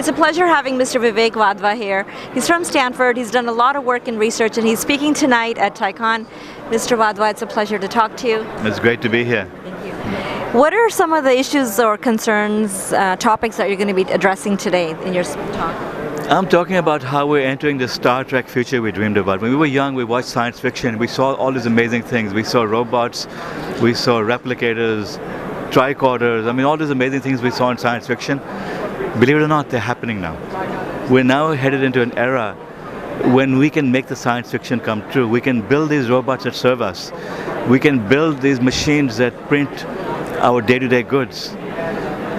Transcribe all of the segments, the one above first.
It's a pleasure having Mr. Vivek Wadhwa here. He's from Stanford. He's done a lot of work in research, and he's speaking tonight at Tiecon. Mr. Wadhwa, it's a pleasure to talk to you. It's great to be here. Thank you. What are some of the issues or concerns, topics that you're going to be addressing today in your talk? I'm talking about how we're entering the Star Trek future we dreamed about. When we were young, we watched science fiction. We saw all these amazing things. We saw robots, we saw replicators, tricorders. I mean, all these amazing things we saw in science fiction. Believe it or not, they're happening now. We're now headed into an era when we can make the science fiction come true. We can build these robots that serve us. We can build these machines that print our day-to-day goods.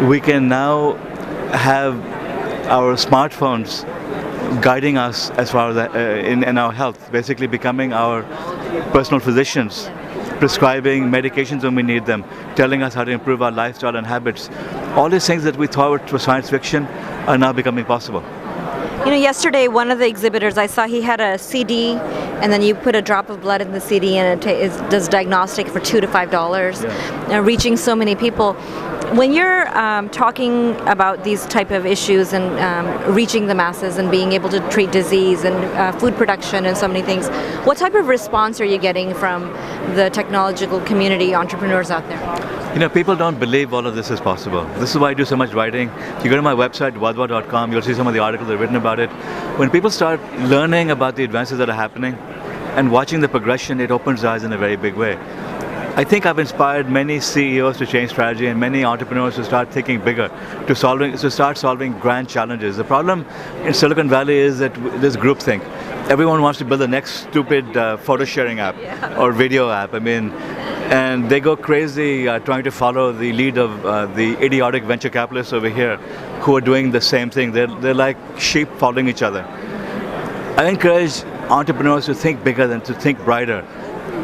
We can now have our smartphones guiding us as far as in our health, basically becoming our personal physicians, prescribing medications when we need them, telling us how to improve our lifestyle and habits. All these things that we thought were science fiction are now becoming possible. You know, yesterday one of the exhibitors, I saw he had a CD, and then you put a drop of blood in the CD and it does diagnostic for $2 to $5, reaching so many people. When you're talking about these type of issues and reaching the masses and being able to treat disease and food production and so many things, what type of response are you getting from the technological community, entrepreneurs out there? You know, people don't believe all of this is possible. This is why I do so much writing. If you go to my website, wadhwa.com, you'll see some of the articles that are written about it. When people start learning about the advances that are happening and watching the progression, it opens their eyes in a very big way. I think I've inspired many CEOs to change strategy and many entrepreneurs to start thinking bigger, to start solving grand challenges. The problem in Silicon Valley is that there's groupthink. Everyone wants to build the next stupid photo sharing app or video app. I mean, and they go crazy trying to follow the lead of the idiotic venture capitalists over here who are doing the same thing. They're like sheep following each other. I encourage entrepreneurs to think bigger than to think brighter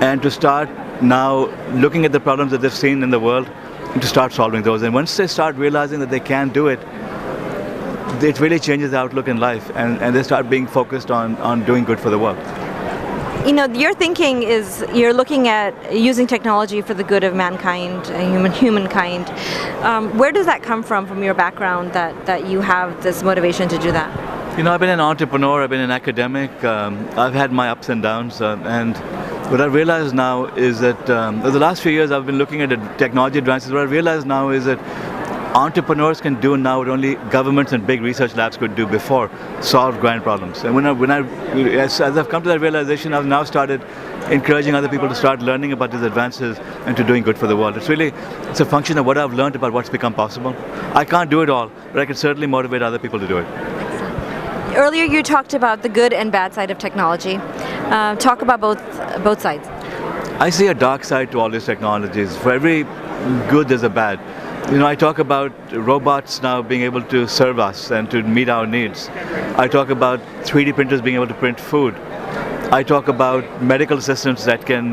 and to start now looking at the problems that they've seen in the world and to start solving those. And once they start realizing that they can do it, it really changes the outlook in life, and they start being focused on doing good for the world. You know, your thinking is you're looking at using technology for the good of mankind, humankind. Where does that come from your background, that you have this motivation to do that? You know, I've been an entrepreneur, I've been an academic, I've had my ups and downs, and what I realize now is that the last few years I've been looking at the technology advances. What I realize now is that entrepreneurs can do now what only governments and big research labs could do before: solve grand problems. And as I've come to that realization, I've now started encouraging other people to start learning about these advances and to doing good for the world. It's a function of what I've learned about what's become possible. I can't do it all, but I can certainly motivate other people to do it. Earlier you talked about the good and bad side of technology. Talk about both sides. I see a dark side to all these technologies. For every good, there's a bad. You know, I talk about robots now being able to serve us and to meet our needs. I talk about 3D printers being able to print food. I talk about medical assistants that can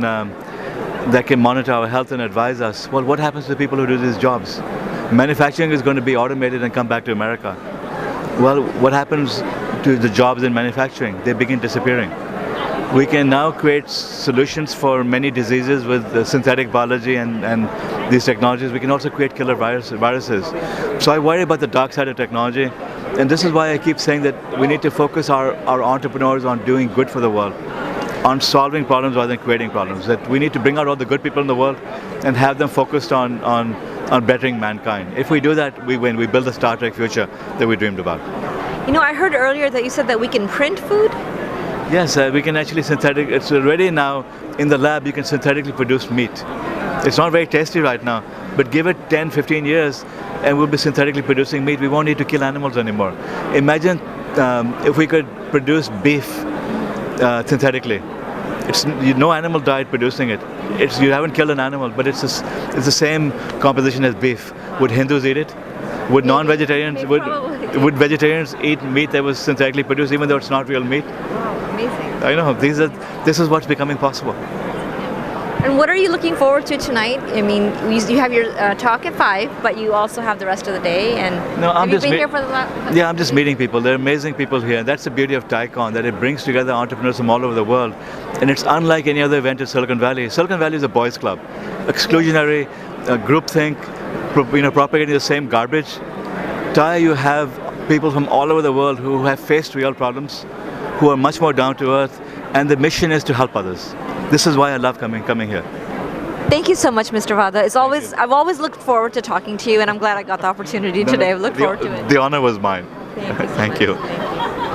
monitor our health and advise us. Well, what happens to the people who do these jobs? Manufacturing is going to be automated and come back to America. Well, what happens to the jobs in manufacturing? They begin disappearing. We can now create solutions for many diseases with synthetic biology and these technologies. We can also create killer viruses. So I worry about the dark side of technology, and this is why I keep saying that we need to focus our entrepreneurs on doing good for the world, on solving problems rather than creating problems. That we need to bring out all the good people in the world and have them focused on bettering mankind. If we do that, we win. We build the Star Trek future that we dreamed about. You know, I heard earlier that you said that we can print food? Yes, we can actually it's already now in the lab, you can synthetically produce meat. It's not very tasty right now, but give it 10, 15 years and we'll be synthetically producing meat. We won't need to kill animals anymore. Imagine if we could produce beef synthetically. It's no animal died producing it. You haven't killed an animal, but it's the same composition as beef. Would Hindus eat it? Would non-vegetarians, would vegetarians eat meat that was synthetically produced even though it's not real meat? Amazing. I know, this is what's becoming possible. And what are you looking forward to tonight? I mean, you have your talk at 5, but you also have the rest of the day. And have you been here for the last? Yeah, I'm just meeting people. There are amazing people here. That's the beauty of Tiecon, that it brings together entrepreneurs from all over the world. And it's unlike any other event in Silicon Valley. Silicon Valley is a boys' club, exclusionary, groupthink, propagating the same garbage. Thai, you have people from all over the world who have faced real problems, who are much more down to earth, and the mission is to help others. This is why I love coming here. Thank you so much, Mr. Wadhwa. I've always looked forward to talking to you, and I'm glad I got the opportunity today. I look forward to it. The honor was mine. Thank you so Thank much. you. Thank you.